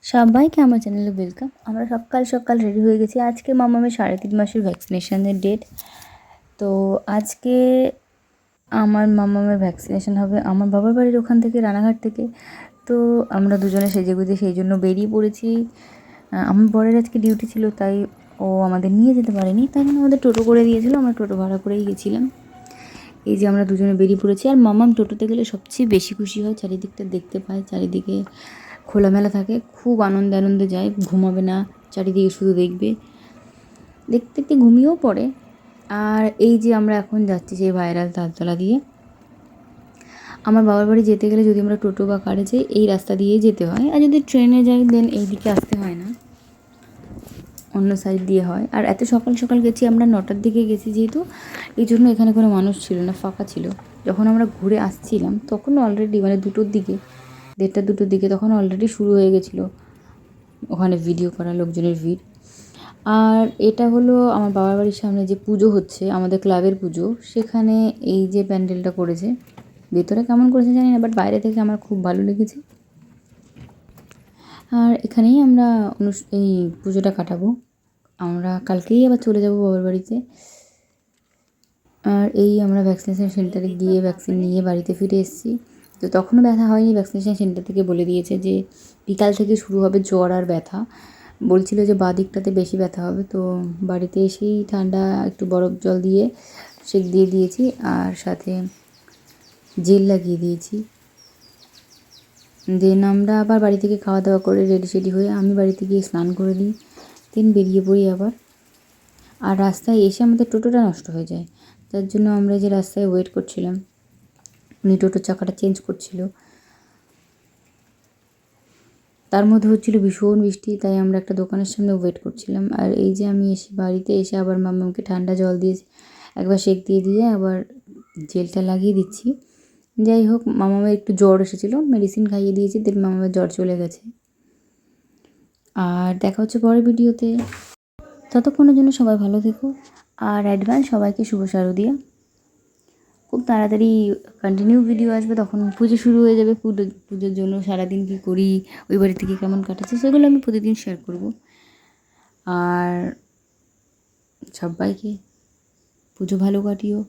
সবাইকে আমার চ্যানেলে ওয়েলকাম। আমরা সকাল সকাল রেডি হয়ে গেছি। আজকে মামামের 3.5 মাসের ভ্যাকসিনেশনের ডেট। তো আজকে আমার মামামের ভ্যাকসিনেশন হবে আমার বাবার বাড়ির ওখান থেকে, রানাঘাট থেকে। তো আমরা দুজনে সেজেগুজে সেই জন্য বেরিয়ে পড়েছি। আমার বরের আজকে ডিউটি ছিল, তাই ও আমাদের নিয়ে যেতে পারেনি, তাই জন্য আমাদের টোটো করে দিয়েছিল। আমরা টোটো ভাড়া করেই গেছিলাম। এই যে আমরা দুজনে বেরিয়ে পড়েছি। আর মামাম টোটোতে গেলে সবচেয়ে বেশি খুশি হয়, চারিদিকটা দেখতে পায়, চারিদিকে খোলামেলা থাকে, খুব আনন্দে আনন্দে যায়, ঘুমাবে না, চারিদিকে শুধু দেখবে, দেখতে দেখতে ঘুমিয়েও পড়ে। আর এই যে আমরা এখন যাচ্ছি সেই ভাইরাল তালতলা দিয়ে। আমার বাবার বাড়ি যেতে গেলে যদি আমরা টোটো বা কারে যাই, এই রাস্তা দিয়েই যেতে হয়, আর যদি ট্রেনে যাই দেন এই দিকে আসতে হয় না, অন্য সাইড দিয়ে হয়। আর এত সকাল সকাল গেছি আমরা, 9টার দিকে গেছি যেহেতু, এই জন্য এখানে কোনো মানুষ ছিল না, ফাঁকা ছিল। যখন আমরা ঘুরে আসছিলাম তখন অলরেডি মানে 2টোর দিকে, 1:30-2টোর দিকে, তখন অলরেডি শুরু হয়ে গেছিলো ওখানে ভিডিও করা লোকজনের ভিড়। আর এটা হলো আমার বাবার বাড়ির সামনে যে পুজো হচ্ছে, আমাদের ক্লাবের পুজো, সেখানে এই যে প্যান্ডেলটা করেছে। ভেতরে কেমন করেছে জানি না, বাট বাইরে থেকে আমার খুব ভালো লেগেছে। আর এখানেই আমরা এই পুজোটা কাটাবো। আমরা কালকেই আবার চলে যাব বাবার বাড়িতে। আর এই আমরা ভ্যাকসিনেশন সেন্টারে গিয়ে ভ্যাকসিন নিয়ে বাড়িতে ফিরে এসেছি। তো তখনও ব্যথা হয়নি, ভ্যাকসিনেশন সেন্টার থেকে বলে দিয়েছে যে বিকাল থেকে শুরু হবে জ্বর আর ব্যথা। বলছিল যে বাঁ দিকটাতে বেশি ব্যথা হবে। তো বাড়িতে এসেই ঠান্ডা একটু বরফ জল দিয়ে সেঁক দিয়ে দিয়েছি, আর সাথে জেল লাগিয়ে দিয়েছি। দেন আমরা আবার বাড়ি থেকে খাওয়া দাওয়া করে রেডি সেডি হয়ে আমি বাড়িতে গিয়ে স্নান করে নিই, দেন বেরিয়ে পড়ি আবার। আর রাস্তায় এসে আমাদের টোটোটা নষ্ট হয়ে যায়, তার জন্য আমরা যে রাস্তায় ওয়েট করছিলাম, উনি টোটোর চাকাটা চেঞ্জ করছিল, তার মধ্যে হচ্ছিল ভীষণ বৃষ্টি, তাই আমরা একটা দোকানের সামনে ওয়েট করছিলাম। আর এই যে আমি এসে বাড়িতে এসে আবার মামাকে ঠান্ডা জল দিয়ে একবার সেঁক দিয়ে দিয়ে আবার জেলটা লাগিয়ে দিচ্ছি। যাই হোক, মামামের একটু জ্বর এসেছিলো, মেডিসিন খাইয়ে দিয়েছি, দেন মামামের জ্বর চলে গেছে। আর দেখা হচ্ছে পরের ভিডিওতে। ততক্ষণের জন্য সবাই ভালো থেকো। আর অ্যাডভান্স সবাইকে শুভ শারদিয়া। খুব তাড়াতাড়ি কন্টিনিউ ভিডিও আসবে, তখন পুজো শুরু হয়ে যাবে। পুজোর জন্য সারাদিন কী করি, ওই বাড়ি থেকে কেমন কাটাচ্ছে, সেগুলো আমি প্রতিদিন শেয়ার করব। আর সবাইকে পুজো ভালো কাটিও।